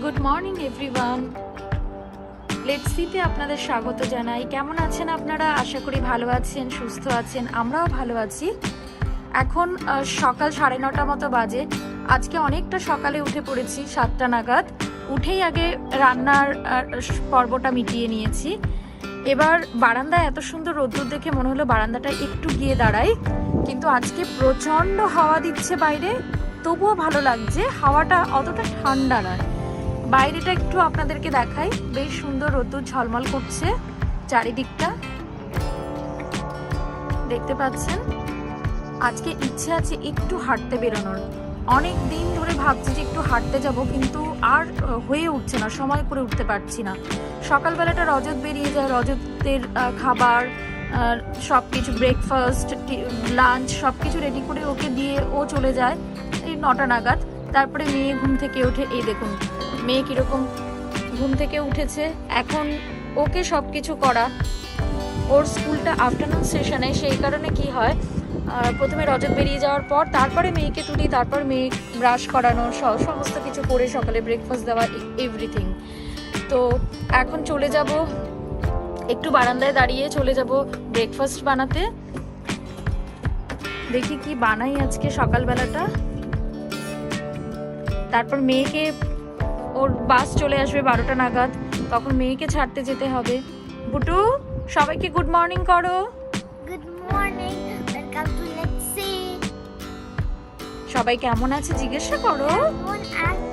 Good morning everyone. Let's সিতে আপনাদের স্বাগত জানাই। কেমন আছেন আপনারা? আশা করি ভালো আছেন, সুস্থ আছেন। আমরাও ভালো আছি। এখন সকাল 9:30 মতো বাজে। আজকে অনেকটা সকালে উঠে পড়েছি, 7টা নাগাদ। উঠেই আগে রান্নার পর্বটা মিটিয়ে নিয়েছি। এবার বারান্দায় এত সুন্দর রোদ্দুর দেখে মনে হলো বারান্দাটা একটু গিয়ে দাঁড়াই, কিন্তু আজকে প্রচণ্ড হাওয়া দিচ্ছে বাইরে। তবুও ভালো লাগছে, হাওয়াটা অতটা ঠান্ডা নয়। বাইরেটা একটু আপনাদেরকে দেখাই, বেশ সুন্দর রোদ্দুর ঝলমল করছে চারিদিকটা, দেখতে পাচ্ছেন। আজকে ইচ্ছে আছে একটু হাঁটতে বেরোনোর। অনেক দিন ধরে ভাবছি যে একটু হাঁটতে যাব, কিন্তু আর হয়ে উঠছে না, সময় করে উঠতে পারছি না। সকালবেলাটা রজত বেরিয়ে যায়, রজতের খাবার সব কিছু, ব্রেকফাস্ট, লাঞ্চ সব কিছু রেডি করে ওকে দিয়ে ও চলে যায় এই 9টা নাগাদ। তারপরে মেয়ে ঘুম থেকে ওঠে, এই দেখুন মেয়ে কীরকম ঘুম থেকে উঠেছে। এখন ওকে সব কিছু করা, ওর স্কুলটা আফটারনুন সেশনে, সেই কারণে কি হয়, প্রথমে রজত বেরিয়ে যাওয়ার পর তারপরে মেয়েকে তুলি, তারপর মেয়ে ব্রাশ করানো, সমস্ত কিছু করে সকালে ব্রেকফাস্ট দেওয়া, এভরিথিং। তো এখন চলে যাব, একটু বারান্দায় দাঁড়িয়ে চলে যাব ব্রেকফাস্ট বানাতে। দেখি কি বানাই আজকে সকালবেলাটা। তারপর মেয়েকে, ওর বাস চলে আসবে 12টা নাগাদ, তখন মেয়েকে ছাড়তে যেতে হবে। বুটু, সবাইকে গুড মর্নিং করো। Good morning, welcome to let's see. সবাই কেমন আছে জিজ্ঞাসা করো। কেমন আছো?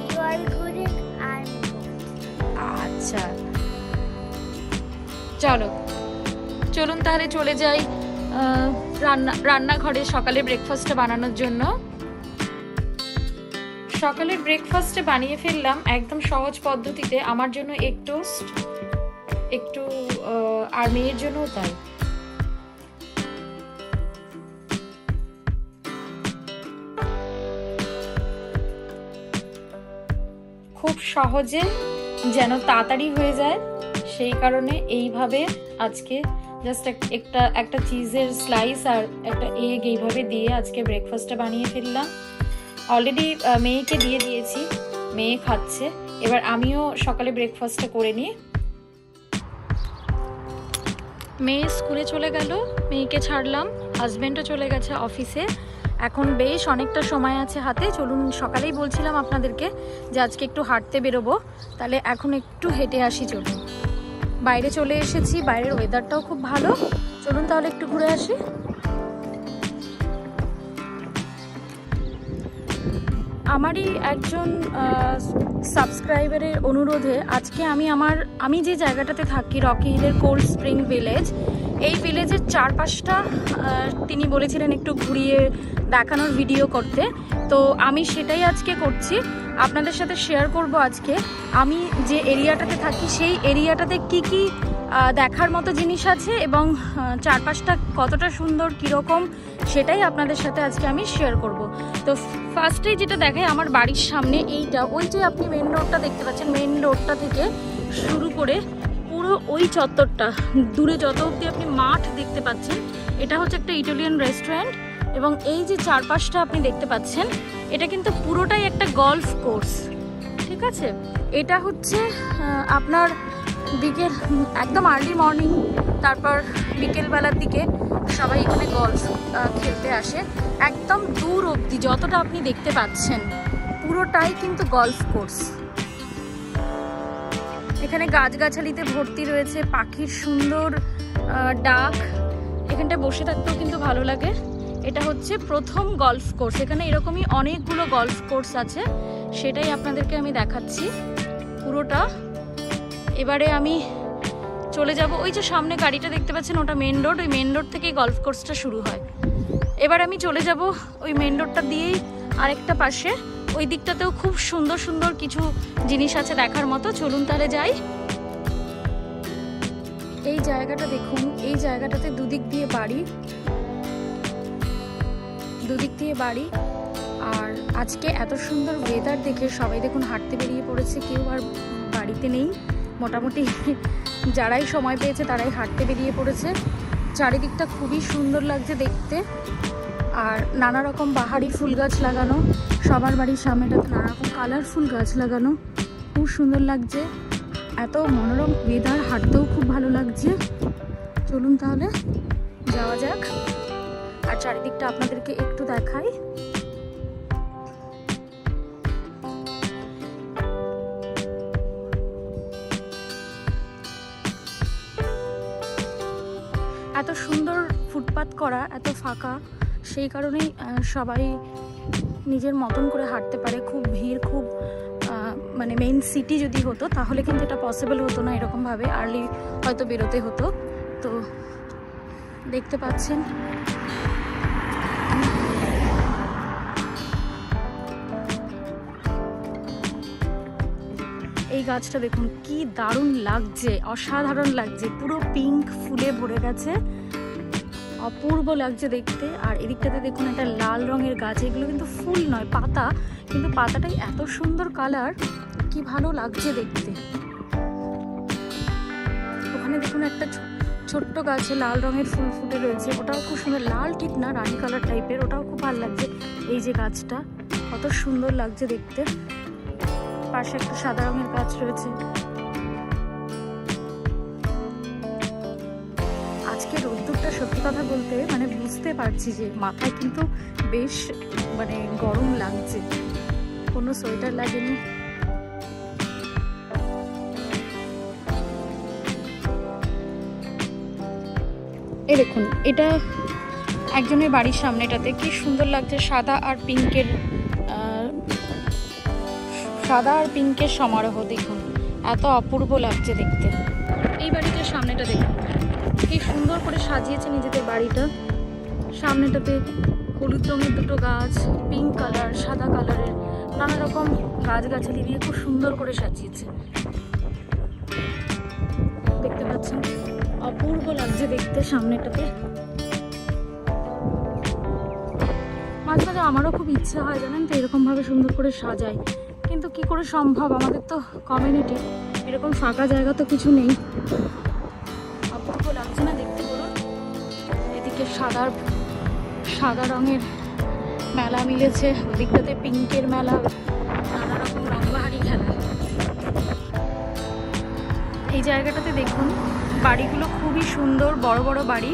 ইউ আর গুড এন্ড আচ্ছা, চলুন তাহলে চলে যাই রান্নাঘরে সকালে ব্রেকফাস্টটা বানানোর জন্য। সকালের ব্রেকফাস্টে বানিয়ে ফেললাম একদম সহজ পদ্ধতিতে। আমার জন্য এগ টোস্ট, একটু আর মেয়ের জন্যও তাই। খুব সহজে যেন তাড়াতাড়ি হয়ে যায়, সেই কারণে এইভাবে আজকে জাস্ট একটা চিজের স্লাইস আর একটা এগ এইভাবে দিয়ে আজকে ব্রেকফাস্টটা বানিয়ে ফেললাম। অলরেডি মেয়েকে দিয়ে দিয়েছি, মেয়ে খাচ্ছে। এবার আমিও সকালে ব্রেকফাস্টটা করে নিই। মেয়ে স্কুলে চলে গেল, মেয়েকে ছাড়লাম, হাজব্যান্ডও চলে গেছে অফিসে। এখন বেশ অনেকটা সময় আছে হাতে। চলুন, সকালেই বলছিলাম আপনাদেরকে যে আজকে একটু হাঁটতে বেরোবো, তাহলে এখন একটু হেঁটে আসি। চলুন, বাইরে চলে এসেছি, বাইরের ওয়েদারটাও খুব ভালো। চলুন তাহলে একটু ঘুরে আসি। আমারই একজন সাবস্ক্রাইবারের অনুরোধে আজকে আমি যে জায়গাটাতে থাকি, রকি হিলের কোল্ড স্প্রিং ভিলেজ, এই ভিলেজের চারপাশটা তিনি বলেছিলেন একটু ঘুরিয়ে দেখানোর ভিডিও করতে। তো আমি সেটাই আজকে করছি, আপনাদের সাথে শেয়ার করব। আজকে আমি যে এরিয়াটাতে থাকি, সেই এরিয়াটাতে কি কি দেখার মতো জিনিস আছে এবং চারপাশটা কতটা সুন্দর, কীরকম, সেটাই আপনাদের সাথে আজকে আমি শেয়ার করব। তো ফার্স্টেই যেটা দেখাই, আমার বাড়ির সামনে এইটা, ওই যে আপনি মেন রোডটা দেখতে পাচ্ছেন, মেন রোডটা থেকে শুরু করে পুরো ওই চত্বরটা, দূরে যত অবধি আপনি মাঠ দেখতে পাচ্ছেন, এটা হচ্ছে একটা ইটালিয়ান রেস্টুরেন্ট। এবং এই যে চারপাশটা আপনি দেখতে পাচ্ছেন, এটা কিন্তু পুরোটাই একটা গলফ কোর্স, ঠিক আছে। এটা হচ্ছে আপনার বিকেল, একদম আর্লি মর্নিং, তারপর বিকেলবেলার দিকে সবাই এখানে গলফ খেলতে আসে। একদম দূর অবধি যতটা আপনি দেখতে পাচ্ছেন পুরোটাই কিন্তু গলফ কোর্স। এখানে গাছগাছালিতে ভর্তি রয়েছে, পাখির সুন্দর ডাক, এখানটায় বসে থাকতেও কিন্তু ভালো লাগে। এটা হচ্ছে প্রথম গলফ কোর্স, এখানে এরকমই অনেকগুলো গলফ কোর্স আছে, সেটাই আপনাদেরকে আমি দেখাচ্ছি পুরোটা। এবারে আমি চলে যাব, ওই যে সামনে গাড়িটা দেখতে পাচ্ছেন, ওটা মেন রোড, ওই মেন রোড থেকেই গলফ কোর্সটা শুরু হয়। এবার আমি চলে যাব ওই মেন রোডটা দিয়েই আরেকটা পাশে, ওই দিকটাতেও খুব সুন্দর সুন্দর কিছু জিনিস আছে দেখার মতো। চলুন তাহলে যাই। এই জায়গাটা দেখুন, এই জায়গাটাতে দুদিক দিয়ে বাড়ি। আর আজকে এত সুন্দর ওয়েদার দেখে সবাই দেখুন হাঁটতে বেরিয়ে পড়েছে, কেউ আর বাড়িতে নেই। মোটামুটি যারাই সময় পেয়েছে তারাই হাঁটতে বেরিয়ে পড়েছে। চারিদিকটা খুবই সুন্দর লাগছে দেখতে। আর নানা রকম বাহারি ফুল গাছ লাগানো, সবার বাড়ির সামনেটাতে নানা রকম কালারফুল গাছ লাগানো, খুব সুন্দর লাগছে। এত মনোরম ওয়েদার, হাঁটতেও খুব ভালো লাগছে। চলুন তাহলে যাওয়া যাক, আর চারিদিকটা আপনাদেরকে একটু দেখাই। এত সুন্দর ফুটপাত করা, এত ফাঁকা, সেই কারণেই সবাই নিজের মতন করে হাঁটতে পারে। খুব ভিড়, খুব মানে মেইন সিটি যদি হতো তাহলে কিন্তু এটা পসিবল হতো না, এরকমভাবে আর্লি হয়তো বেরোতে হতো। তো দেখতে পাচ্ছেন এই গাছটা দেখুন কি দারুণ লাগছে, অসাধারণ লাগছে, পুরো পিঙ্ক ফুলে ভরে গেছে, অপূর্ব লাগছে দেখতে। আর এদিকটাতে দেখুন একটা লাল রঙের গাছ, এগুলো কিন্তু ফুল নয়, পাতা, কিন্তু পাতাটাই এত সুন্দর কালার, কি ভালো লাগছে দেখতে। ওখানে দেখুন একটা ছোট্ট গাছে লাল রঙের ফুল ফুটে রয়েছে, ওটাও খুব সুন্দর, লাল ঠিক না, রানী কালার টাইপের, ওটাও খুব ভালো লাগছে। এই যে গাছটা কত সুন্দর লাগছে দেখতে, পাশে একটা সাদা রঙের গাছ রয়েছে। আজকে রোদ্দুরটা সত্যি কথা বলতে মানে বুঝতে পারছি যে মাথায় কিন্তু বেশ মানে গরম লাগছে, কোনো সোয়েটার লাগেনি। এই দেখুন এটা একজনের বাড়ির সামনেটাতে কি সুন্দর লাগছে, সাদা আর পিঙ্কের সমারোহ, দেখুন এত অপূর্ব লাগছে দেখতে। এই বাড়িটার সামনেটা দেখুন কি সুন্দর করে সাজিয়েছে নিজেদের বাড়িটা, সামনেটাতে হলুদ রঙের দুটো গাছ, পিঙ্ক কালার, সাদা কালারের নানা রকম গাছগাছালি দিয়ে খুব সুন্দর করে সাজিয়েছে, দেখতে পাচ্ছেন অপূর্ব লাগছে দেখতে সামনেটাতে। মাঝে মাঝে আমারও খুব ইচ্ছা হয় জানেন তো এরকম ভাবে সুন্দর করে সাজাই, কিন্তু কি করে সম্ভব, আমাদের তো কমিউনিটি, এরকম ফাঁকা জায়গা তো কিছু নেই। অপূর্ব লাগছে না দেখতে বলুন। এদিকে সাদা রঙের মেলা মিলেছে, ওদিকটাতে পিঙ্কের মেলা, নানা রকম রংবাহারি খেলা। এই জায়গাটাতে দেখুন বাড়িগুলো খুবই সুন্দর, বড় বড় বাড়ি,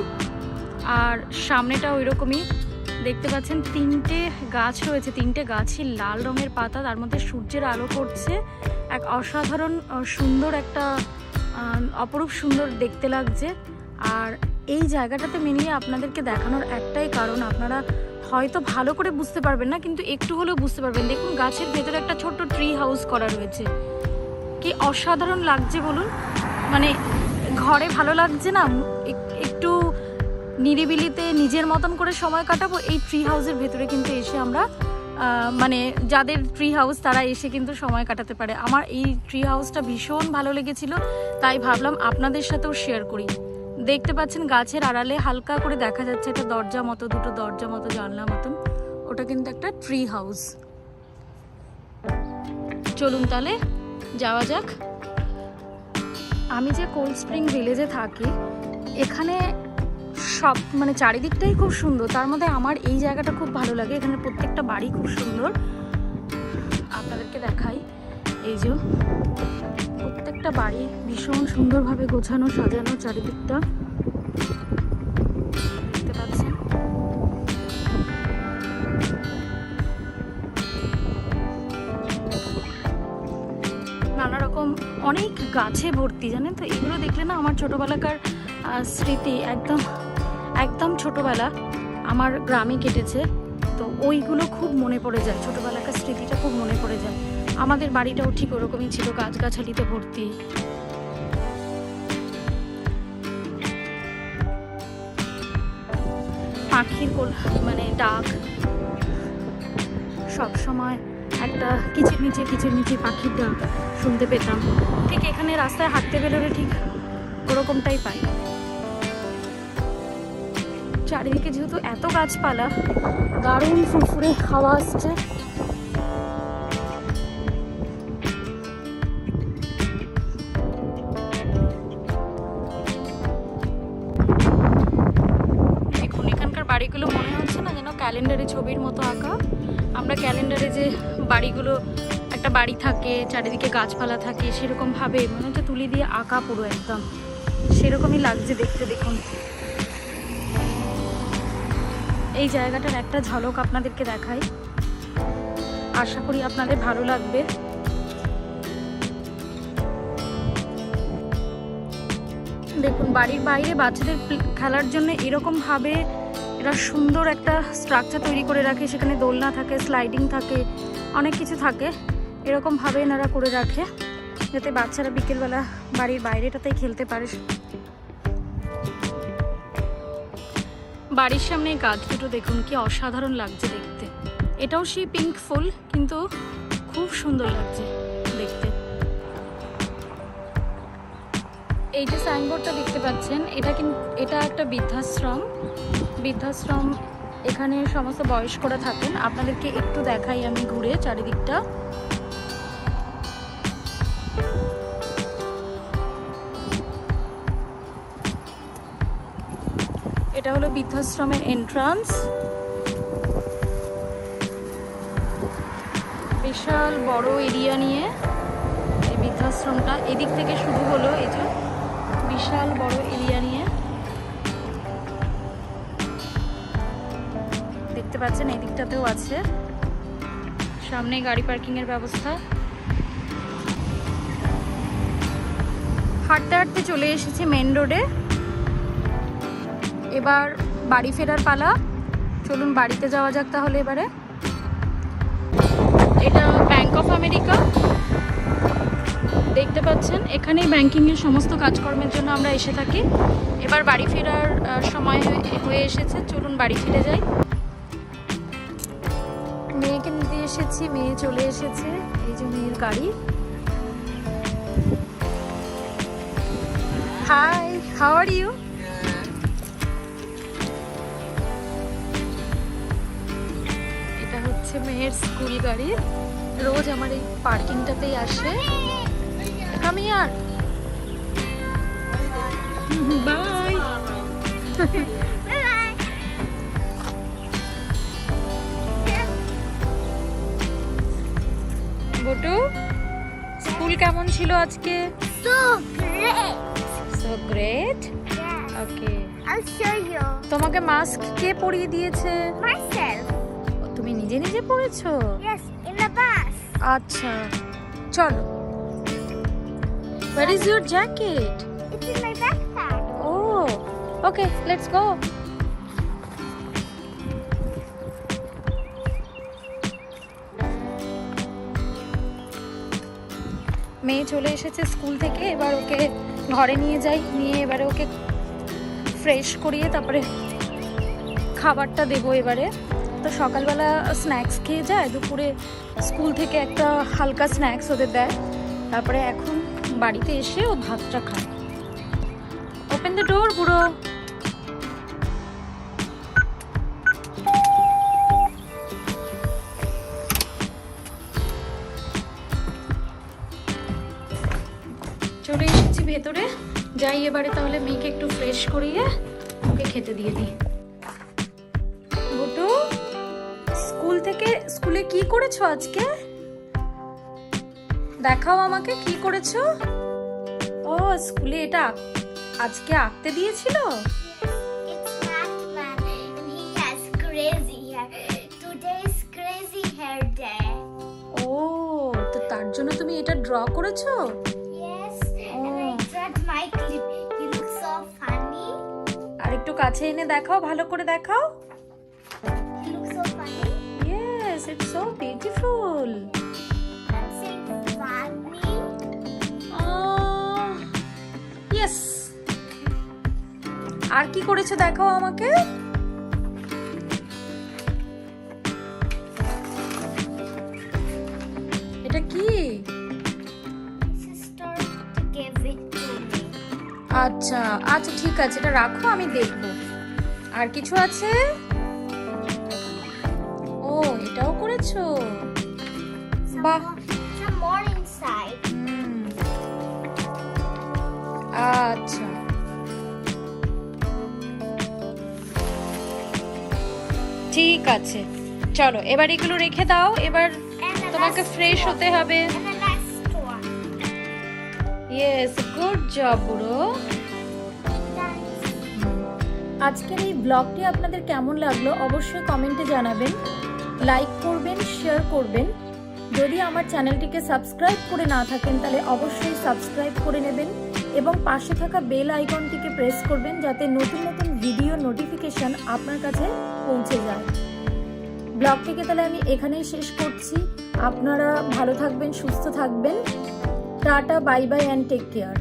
আর সামনেটা ওই রকমই দেখতে পাচ্ছেন। তিনটে গাছ রয়েছে, তিনটে গাছই লাল রঙের পাতা, তার মধ্যে সূর্যের আলো পড়ছে, এক অসাধারণ সুন্দর একটা অপরূপ সুন্দর দেখতে লাগছে। আর এই জায়গাটাতে মেনলি আপনাদেরকে দেখানোর একটাই কারণ, আপনারা হয়তো ভালো করে বুঝতে পারবেন না কিন্তু একটু হলেও বুঝতে পারবেন। দেখুন গাছের ভেতরে একটা ছোট্ট ট্রি হাউস করা রয়েছে, কি অসাধারণ লাগছে বলুন। মানে ঘরে ভালো লাগছে না, একটু নিরিবিলিতে নিজের মতন করে সময় কাটাবো, এই ট্রি হাউসের ভেতরে কিন্তু এসে আমরা মানে যাদের ট্রি হাউস তারা এসে কিন্তু সময় কাটাতে পারে। আমার এই ট্রি হাউসটা ভীষণ ভালো লেগেছিল, তাই ভাবলাম আপনাদের সাথেও শেয়ার করি। দেখতে পাচ্ছেন গাছের আড়ালে হালকা করে দেখা যাচ্ছে একটা দরজা মতো, দুটো দরজা মতো, জানলা মতন, ওটা কিন্তু একটা ট্রি হাউস। চলুন তাহলে যাওয়া যাক। আমি যে কোল্ড স্প্রিং ভিলেজে থাকি, এখানে সব মানে চারিদিকটাই খুব সুন্দর, তার মধ্যে আমার এই জায়গাটা খুব ভালো লাগে। এখানে প্রত্যেকটা বাড়ি খুব সুন্দর, আপনাদেরকে দেখাই। এই যে প্রত্যেকটা বাড়ি ভীষণ সুন্দরভাবে গোছানো, সাজানো, চারিদিকটা দেখতে পাচ্ছেন। নানা রকম অনেক গাছে ভর্তি, জানেন তো এগুলো দেখলে না আমার ছোটোবেলাকার স্মৃতি, একদম ছোটোবেলা আমার গ্রামে কেটেছে, তো ওইগুলো খুব মনে পড়ে যায়, ছোটোবেলাকার স্মৃতিটা খুব মনে পড়ে যায়। আমাদের বাড়িটাও ঠিক ওরকমই ছিল, গাছগাছালিতে ভর্তি। পাখির মানে ডাক সবসময়, একটা কিচিরমিচির পাখির ডাক শুনতে পেতাম, ঠিক এখানে রাস্তায় হাঁটতে বেরোলে ঠিক ওরকমটাই পাই। চারিদিকে যেহেতু এত গাছপালা, দারুণ ফুরফুরে হাওয়া আসছে। দেখুন এখানকার বাড়িগুলো মনে হচ্ছে না যেন ক্যালেন্ডার ক্যালেন্ডারে ছবির মতো আঁকা। আমরা ক্যালেন্ডারে যে বাড়িগুলো, একটা বাড়ি থাকে চারিদিকে গাছপালা থাকে, সেরকমভাবে মনে হচ্ছে তুলি দিয়ে আঁকা পুরো একদম সেরকমই লাগছে দেখতে। দেখুন এই জায়গাটার একটা ঝলক আপনাদেরকে দেখাই, আশা করি আপনাদের ভালো লাগবে। দেখুন বাড়ির বাইরে বাচ্চাদের খেলার জন্য এরকমভাবে এরা সুন্দর একটা স্ট্রাকচার তৈরি করে রাখে, সেখানে দোলনা থাকে, স্লাইডিং থাকে, অনেক কিছু থাকে। এরকমভাবে এনারা করে রাখে যাতে বাচ্চারা বিকেলবেলা বাড়ির বাইরেটাতেই খেলতে পারে। বাড়ির সামনে গাছ দুটো দেখুন কি অসাধারণ লাগছে দেখতে। এটাও সেই পিঙ্ক ফুল, কিন্তু খুব সুন্দর লাগছে দেখতে। এই যে সাইনবোর্ডটা দেখতে পাচ্ছেন, এটা একটা বৃদ্ধাশ্রম। এখানে সমস্ত বয়স্করা থাকেন। আপনাদেরকে একটু দেখাই আমি ঘুরে চারিদিকটা। এটা হলো বৃদ্ধাশ্রমের এন্ট্রান্স। বিশাল বড় এরিয়া নিয়ে এই বৃদ্ধাশ্রমটা, এদিক থেকে শুরু হলো, এই যে বিশাল বড় এরিয়া নিয়ে দেখতে পাচ্ছেন। এই দিকটাতেও আছে, সামনে গাড়ি পার্কিং এর ব্যবস্থা। হাঁটতে হাঁটতে চলে এসেছি মেন রোডে। এবার বাড়ি ফেরার পালা, চলুন বাড়িতে যাওয়া যাক তাহলে। এবারে এটা ব্যাংক অফ আমেরিকা দেখতে পাচ্ছেন, এখানেই ব্যাংকিংয়ের সমস্ত কাজকর্মের জন্য আমরা এসে থাকি। এবার বাড়ি ফেরার সময় হয়ে এসেছে, চলুন বাড়ি ফিরে যাই। মেয়েকে নিতে এসেছি, মেয়ে চলে এসেছে, এই যে মেয়ের গাড়ি। Hi, how are you? এটা হচ্ছে মেয়ের স্কুল গাড়ি, রোজ আমার এই পার্কিংটাতেই আসে। Come here. Bye. Butu, school কেমন ছিল আজকে? So great. So great. Yes. Okay. I'll show you. তোমাকে মাস্ক কে পরিয়ে দিয়েছে? Myself. তুমি নিজে নিজে পরেছো? Yes, in the bus. আচ্ছা, চলো। Where is your jacket? It's in my backpack. Oh, okay, let's go. মেয়ে চলে এসেছে স্কুল থেকে, এবার ওকে ঘরে নিয়ে যাই, নিয়ে এবারে ওকে ফ্রেশ করিয়ে তারপরে খাবারটা দেবো এবারে। তো সকালবেলা স্ন্যাক্স খেয়ে যায়, দুপুরে স্কুল থেকে একটা হালকা স্ন্যাক্স ওদের দেয়, তারপরে এখন বাড়িতে এসে ও ভাতটা খায়। ওপেন দ্য ডোর বুড়ো। চলে এসেছি ভেতরে, যাই এবারে তাহলে মেয়েকে একটু ফ্রেশ করিয়ে ওকে খেতে দিয়ে দিই। বুটু, স্কুলে কি করেছো আজকে? দেখাও আমাকে কি করেছো। ও, স্কুলে এটা আজকে আঁকতে দিয়েছিল? It's Batman and he has crazy hair. Today is crazy hair day. ও, তো তার জন্য তুমি এটা ড্র করেছো? Yes, and I dread my clip. He looks so funny. আর একটু কাছে এনে দেখাও, ভালো করে দেখাও। He looks so funny. Yes, it's so beautiful. I'm saying funny. Yes. আর কি করেছো দেখাও আমাকে। এটা কি? Sister gave it to me. আচ্ছা আচ্ছা, ঠিক আছে, এটা রাখো, আমি দেখবো। আর কিছু আছে? ও, এটাও করেছো? বাহ। Some more inside. আচ্ছা, ঠিক ঠিক আছে, চলো এবার এগুলো রেখে দাও, এবার And the তোমাকে last ফ্রেশ one. হতে হবে। And the last one. Yes, good job বুড়ো। Thanks. আজকের এই ব্লগটি আপনাদের কেমন লাগলো অবশ্যই কমেন্টে জানাবেন, লাইক করবেন, শেয়ার করবেন। যদি আমার চ্যানেলটিকে সাবস্ক্রাইব করে না থাকেন তাহলে অবশ্যই সাবস্ক্রাইব করে নেবেন এবং পাশে থাকা বেল আইকনটিকে প্রেস করবেন যাতে নতুন নতুন ভিডিও নোটিফিকেশন আপনার কাছে পৌঁছে যায়। ব্লগটিকে তাহলে আমি এখানেই শেষ করছি। আপনারা ভালো থাকবেন, সুস্থ থাকবেন। Tata, bye bye and take care.